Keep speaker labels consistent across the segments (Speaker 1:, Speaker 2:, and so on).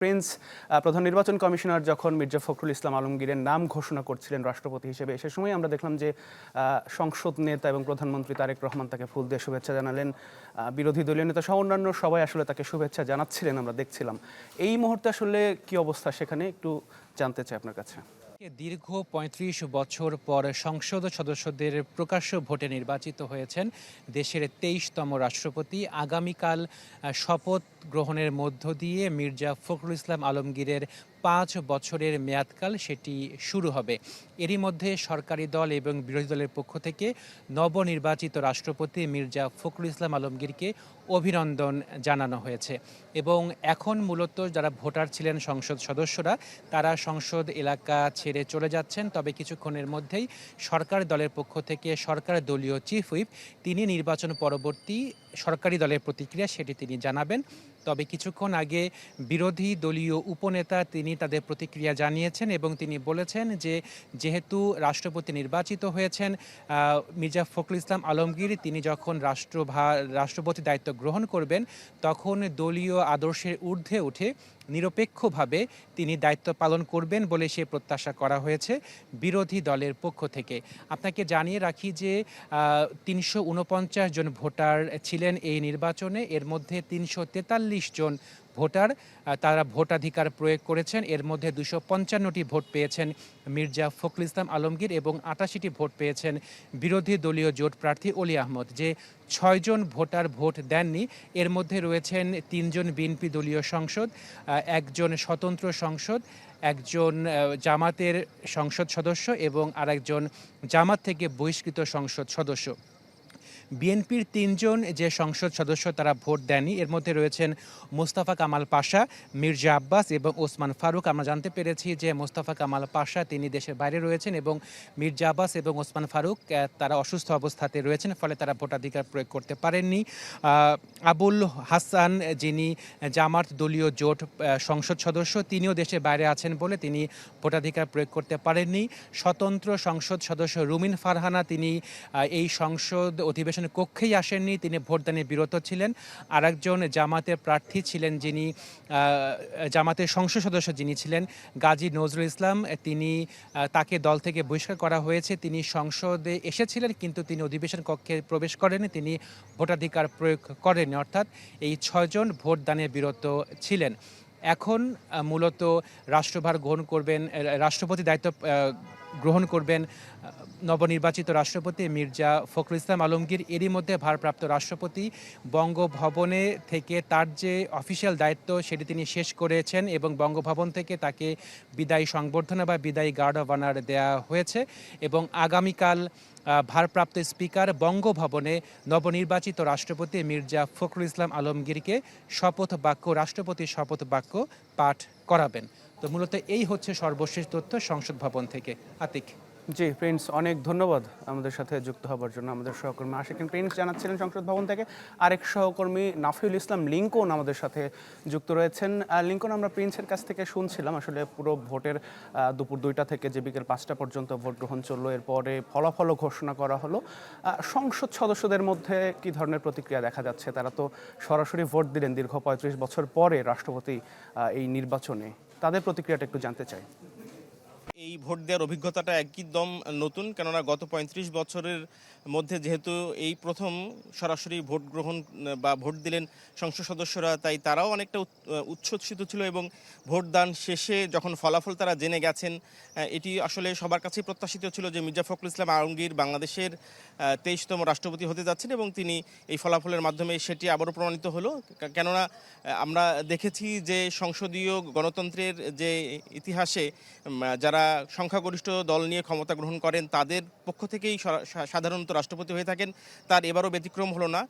Speaker 1: Prince, প্রধান নির্বাচন commissioner যখন মির্জা ফখরুল ইসলাম আলমগীরের নাম ঘোষণা করছিলেন রাষ্ট্রপতি হিসেবে, সে সময় আমরা দেখলাম যে সংসদ নেতা এবং প্রধানমন্ত্রী তারেক রহমান তাকে ফুল দিয়ে শুভেচ্ছা জানালেন। বিরোধী দলীয় নেতা সহ অন্যান্য সবাই আসলে তাকে শুভেচ্ছা জানাচ্ছিলেন, আমরা দেখছিলাম। এই মুহূর্তে আসলে কি অবস্থা সেখানে একটু জানতে চাই আপনার কাছে।
Speaker 2: দীর্ঘ ৩৫ বছর পর সংসদ সদস্যদের প্রকাশ্য ভোটে নির্বাচিত হয়েছেন দেশের ২৩তম রাষ্ট্রপতি। আগামীকাল শপথ গ্রহণের মধ্য দিয়ে মির্জা ফখরুল ইসলাম আলমগীরের ৫ বছরের মেয়াদকাল সেটি শুরু হবে। এরই মধ্যে সরকারি দল এবং বিরোধী দলের পক্ষ থেকে নবনির্বাচিত রাষ্ট্রপতি মির্জা ফখরুল ইসলাম আলমগীরকে অভিনন্দন জানানো হয়েছে এবং এখন মূলত যারা ভোটার ছিলেন সংসদ সদস্যরা, তারা সংসদ এলাকা ছেড়ে চলে যাচ্ছেন। তবে কিছুক্ষণের মধ্যেই সরকার দলের পক্ষ থেকে সরকার দলীয় চিফ হুইপ তিনি নির্বাচন পরবর্তী সরকারি দলের প্রতিক্রিয়া সেটি তিনি জানাবেন। তবে কিছুক্ষণ আগে বিরোধী দলীয় উপনেতা তিনি তাদের প্রতিক্রিয়া জানিয়েছেন এবং তিনি বলেছেন যে যেহেতু রাষ্ট্রপতি নির্বাচিত হয়েছেন মির্জা ফখরুল ইসলাম আলমগীর, তিনি যখন রাষ্ট্রপতি দায়িত্ব গ্রহণ করবেন তখন দলীয় আদর্শের ঊর্ধ্বে উঠে নিরপেক্ষভাবে তিনি দায়িত্ব পালন করবেন বলে সে প্রত্যাশা করা হয়েছে বিরোধী দলের পক্ষ থেকে। আপনাকে জানিয়ে রাখি যে ৩৪৯ জন ভোটার ছিলেন এই নির্বাচনে, এর মধ্যে ৩৪৩ জন ভোটার তারা ভোটাধিকার প্রয়োগ করেছেন। এর মধ্যে ২৫৫টি ভোট পেয়েছেন মির্জা ফখরুল ইসলাম আলমগীর এবং ৮৮টি ভোট পেয়েছেন বিরোধী দলীয় জোট প্রার্থী অলি আহমদ। যে ৬ জন ভোটার ভোট দেননি এর মধ্যে রয়েছেন ৩ জন বিএনপি দলীয় সংসদ, একজন স্বতন্ত্র সংসদ, একজন জামাতের সংসদ সদস্য এবং আরেকজন জামাত থেকে বহিষ্কৃত সংসদ সদস্য। বিএনপির ৩ জন যে সংসদ সদস্য তারা ভোট দেননি, এর মধ্যে রয়েছেন মোস্তফা কামাল পাশা, মির্জা আব্বাস এবং ওসমান ফারুক। আমরা জানতে পেরেছি যে মোস্তফা কামাল পাশা তিনি দেশের বাইরে রয়েছেন এবং মির্জা আব্বাস এবং ওসমান ফারুক তারা অসুস্থ অবস্থাতে রয়েছেন, ফলে তারা ভোটাধিকার প্রয়োগ করতে পারেননি। আবুল হাসান যিনি জামাত দলীয় জোট সংসদ সদস্য, তিনিও দেশের বাইরে আছেন বলে তিনি ভোটাধিকার প্রয়োগ করতে পারেননি। স্বতন্ত্র সংসদ সদস্য রুমিন ফারহানা তিনি এই সংসদ অধিবেশন কক্ষেই আসেননি, তিনি ভোটদানে বিরত ছিলেন। আরেকজন জামাতের প্রার্থী ছিলেন যিনি জামাতের সংসদ সদস্য যিনি ছিলেন গাজী নজরুল ইসলাম, তিনি তাকে দল থেকে বহিষ্কার করা হয়েছে। তিনি সংসদে এসেছিলেন কিন্তু তিনি অধিবেশন কক্ষে প্রবেশ করেননি, তিনি ভোটাধিকার প্রয়োগ করেননি। অর্থাৎ এই ৬ জন ভোটদানে বিরত ছিলেন। এখন মূলত রাষ্ট্রভার গ্রহণ করবেন, রাষ্ট্রপতি দায়িত্ব গ্রহণ করবেন নবনির্বাচিত রাষ্ট্রপতি মির্জা ফখরুল ইসলাম আলমগীর। এরই মধ্যে ভারপ্রাপ্ত রাষ্ট্রপতি বঙ্গভবনে থেকে তার যে অফিসিয়াল দায়িত্ব সেটি তিনি শেষ করেছেন এবং বঙ্গভবন থেকে তাকে বিদায়ী সংবর্ধনা বা বিদায়ী গার্ড অব অনার দেওয়া হয়েছে এবং আগামীকাল ভারপ্রাপ্ত স্পিকার বঙ্গভবনে নবনির্বাচিত রাষ্ট্রপতি মির্জা ফখরুল ইসলাম আলমগীরকে রাষ্ট্রপতির শপথ বাক্য পাঠ করাবেন। তো মূলত এই হচ্ছে সর্বশেষ তথ্য সংসদ ভবন থেকে। আতিক।
Speaker 1: জি প্রিন্স, অনেক ধন্যবাদ আমাদের সাথে যুক্ত হবার জন্য। আমাদের সহকর্মী আশিকিন প্রিন্স জানাচ্ছিলেন সংসদ ভবন থেকে। আরেক সহকর্মী নাফিউল ইসলাম লিঙ্কন আমাদের সাথে যুক্ত রয়েছেন। লিঙ্কন, আমরা প্রিন্সের কাছ থেকে শুনছিলাম আসলে পুরো ভোটের দুপুর ২টা থেকে যে বিকেল ৫টা পর্যন্ত ভোট গ্রহণ চললো, এরপরে ফলাফলও ঘোষণা করা হলো। সংসদ সদস্যদের মধ্যে কি ধরনের প্রতিক্রিয়া দেখা যাচ্ছে? তারা তো সরাসরি ভোট দিলেন দীর্ঘ ৩৫ বছর পরে রাষ্ট্রপতি এই নির্বাচনে, তাদের প্রতিক্রিয়াটা একটু জানতে চাই।
Speaker 3: এই ভোট দেওয়ার অভিজ্ঞতাটা একদম নতুন, কেননা গত ৩৫ বছরের মধ্যে যেহেতু এই প্রথম সরাসরি ভোট গ্রহণ বা ভোট দিলেন সংসদ সদস্যরা, তাই তারাও অনেকটা উচ্ছ্বসিত ছিল এবং ভোটদান শেষে যখন ফলাফল তারা জেনে গেছেন, এটি আসলে সবার কাছেই প্রত্যাশিত ছিল যে মির্জা ফখরুল ইসলাম আলমগীর বাংলাদেশের ২৩তম রাষ্ট্রপতি হতে যাচ্ছেন এবং তিনি এই ফলাফলের মাধ্যমে সেটি আবারও প্রমাণিত হলো। কেননা আমরা দেখেছি যে সংসদীয় গণতন্ত্রের যে ইতিহাসে যারা সংখ্যাগরিষ্ঠ দল নিয়ে ক্ষমতা গ্রহণ করেন তাদের পক্ষ থেকেই সাধারণত রাষ্ট্রপতি হয়ে থাকেন, তার এবারও ব্যতিক্রম হলো না।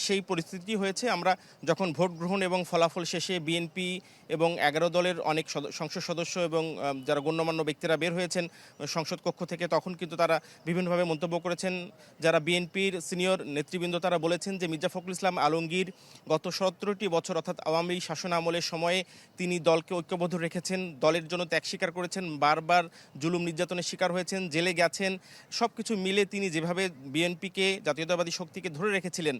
Speaker 3: সেই পরিস্থিতি হয়েছে। আমরা যখন ভোট গ্রহণ এবং ফলাফল শেষে বিএনপি এবং ১১ দলের অনেক সংসদ সদস্য এবং যারা গণ্যমান্য ব্যক্তিরা বের হয়েছেন সংসদ কক্ষ থেকে, তখন কিন্তু তারা বিভিন্নভাবে মন্তব্য করেছেন। যারা বিএনপির সিনিয়র নেতৃবৃন্দ তারা বলেছেন যে মির্জা ফখরুল ইসলাম আলমগীর গত ১৭টি বছর অর্থাৎ আওয়ামী শাসন আমলের সময়ে তিনি দলকে ঐক্যবদ্ধ রেখেছেন, দলের জন্য ত্যাগ স্বীকার করেছেন, বারবার জুলুম নির্যাতনের শিকার হয়েছেন, জেলে গেছেন। সব কিছু মিলে তিনি যেভাবে বিএনপিকে, জাতীয়তাবাদী শক্তিকে ধরে রেখেছিলেন,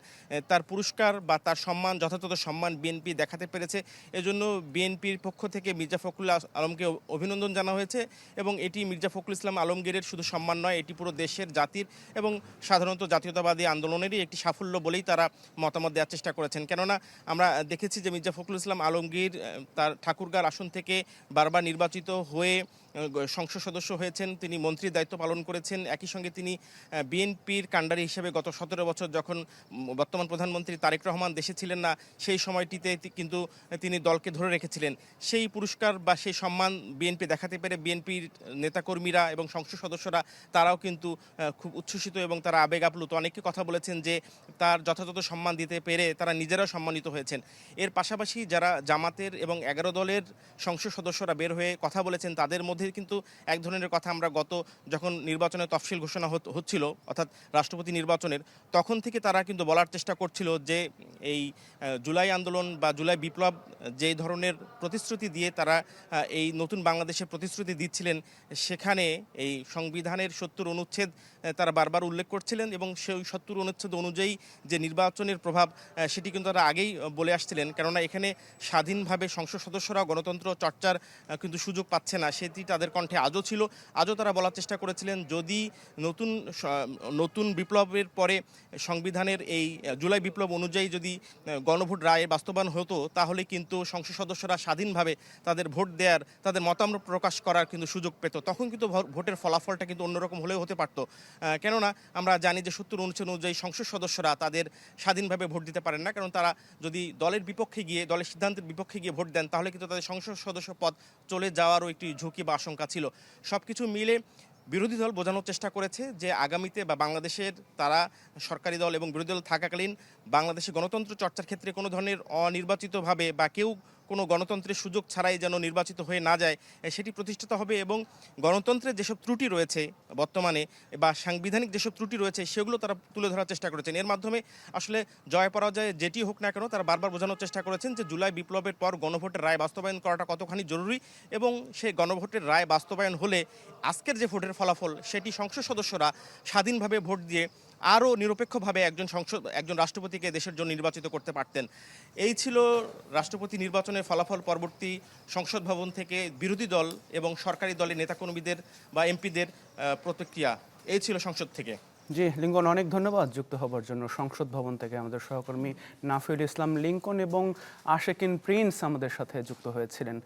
Speaker 3: তার পুরস্কার বা তার সম্মান, যথাযথ সম্মান বিএনপি দেখাতে পেরেছে। এজন্য বিএনপির পক্ষ থেকে মির্জা ফখরুল আলমকে অভিনন্দন জানা হয়েছে এবং এটি মির্জা ফখরুল ইসলাম আলমগীরের শুধু সম্মান নয়, এটি পুরো দেশের, জাতির এবং সাধারণত জাতীয়তাবাদী আন্দোলনেরই একটি সাফল্য বলেই তারা মতামত দেওয়ার চেষ্টা করেছেন। কেননা আমরা দেখেছি যে মির্জা ফখরুল ইসলাম আলমগীর তার ঠাকুরগাঁও আসন থেকে বারবার নির্বাচিত হয়ে সংসদ সদস্য হয়েছেন, তিনি মন্ত্রীর দায়িত্ব পালন করেছেন। একই সঙ্গে তিনি বিএনপির কাণ্ডারি হিসেবে গত 17 বছর যখন বর্তমান প্রধানমন্ত্রী তারেক রহমান দেশে ছিলেন না, সেই সময়টিতে কিন্তু তিনি দলকে ধরে রেখেছিলেন। সেই পুরস্কার বা সেই সম্মান বিএনপি দেখাতে পেরে বিএনপির নেতাকর্মীরা এবং সংসদ সদস্যরা তারাও কিন্তু খুব উচ্ছ্বসিত এবং তারা আবেগ আপ্লুত। অনেকে কথা বলেছেন যে তার যথাযথ সম্মান দিতে পেরে তারা নিজেরাও সম্মানিত হয়েছেন। এর পাশাপাশি যারা জামাতের এবং 11 দলের সংসদ সদস্যরা বের হয়ে কথা বলেছেন, তাদের মধ্যে কিন্তু এক ধরনের কথা আমরা যখন নির্বাচনের তফসিল ঘোষণা হচ্ছিল, অর্থাৎ রাষ্ট্রপতি নির্বাচনের, তখন থেকে তারা কিন্তু বলার চেষ্টা করছিল যে এই জুলাই আন্দোলন বা জুলাই বিপ্লব যে ধরনের প্রতিশ্রুতি দিয়ে তারা এই নতুন বাংলাদেশের প্রতিশ্রুতি দিচ্ছিলেন, সেখানে এই সংবিধানের 70 অনুচ্ছেদ তারা বারবার উল্লেখ করছিলেন এবং সেই 70 অনুচ্ছেদ অনুযায়ী যে নির্বাচনের প্রভাব, সেটি কিন্তু তারা আগেই বলে আসছিলেন। কেননা এখানে স্বাধীনভাবে সংসদ সদস্যরা গণতন্ত্র চর্চার কিন্তু সুযোগ পাচ্ছে না, সেটি তাদের কণ্ঠে আজও ছিল। আজও তারা বলার চেষ্টা করেছিলেন যদি নতুন বিপ্লবের পরে সংবিধানের এই জুলাই বিপ্লব অনুযায়ী যদি গণভোট রায় বাস্তবায়ন হতো, তাহলে কিন্তু সংসদ সদস্যরা স্বাধীনভাবে তাদের ভোট দেওয়ার, তাদের মতামত প্রকাশ করার কিন্তু সুযোগ পেত। তখন কিন্তু ভোটের ফলাফলটা কিন্তু অন্যরকম হলেও হতে পারত। কেননা আমরা জানি যে 70 অনুচ্ছেদ অনুযায়ী সংসদ সদস্যরা তাদের স্বাধীনভাবে ভোট দিতে পারেন না, কারণ তারা যদি দলের বিপক্ষে গিয়ে, দলের সিদ্ধান্তের বিপক্ষে গিয়ে ভোট দেন, তাহলে কিন্তু তাদের সংসদ সদস্য পদ চলে যাওয়ারও একটি ঝুঁকি বা আশঙ্কা ছিল। সব কিছু মিলে বিরোধী দল বোঝানোর চেষ্টা করেছে যে আগামীতে বা বাংলাদেশের তারা সরকারি দল এবং বিরোধী দল থাকাকালীন বাংলাদেশে গণতন্ত্র চর্চার ক্ষেত্রে কোনো ধরনের অনির্বাচিতভাবে বা কেউ কোনো গণতন্ত্রের সুযোগ ছাড়াই যেন নির্বাচিত হয়ে না যায়, সেটি প্রতিষ্ঠিত হবে এবং গণতন্ত্রের যেসব ত্রুটি রয়েছে বর্তমানে বা সাংবিধানিক যেসব ত্রুটি রয়েছে, সেগুলো তারা তুলে ধরার চেষ্টা করেছেন। এর মাধ্যমে আসলে জয় পরাজয় যেটি হোক না কেন, তারা বারবার বোঝানোর চেষ্টা করেছেন যে জুলাই বিপ্লবের পর গণভোটের রায় বাস্তবায়ন করাটা কতখানি জরুরি এবং সেই গণভোটের রায় বাস্তবায়ন হলে আজকের যে ভোটের ফলাফল, সেটি সংসদ সদস্যরা স্বাধীনভাবে ভোট দিয়ে আরও নিরপেক্ষভাবে একজন রাষ্ট্রপতিকে দেশের জন্য নির্বাচিত করতে পারতেন। এই ছিল রাষ্ট্রপতি নির্বাচনের ফলাফল পরবর্তী সংসদ ভবন থেকে বিরোধী দল এবং সরকারি দলের নেতাকর্মীদের বা এমপিদের প্রতিক্রিয়া। এই ছিল সংসদ থেকে।
Speaker 1: জি লিঙ্কন, অনেক ধন্যবাদ যুক্ত হবার জন্য। সংসদ ভবন থেকে আমাদের সহকর্মী নাফিউল ইসলাম লিঙ্কন এবং আশেকিন প্রিন্স আমাদের সাথে যুক্ত হয়েছিলেন।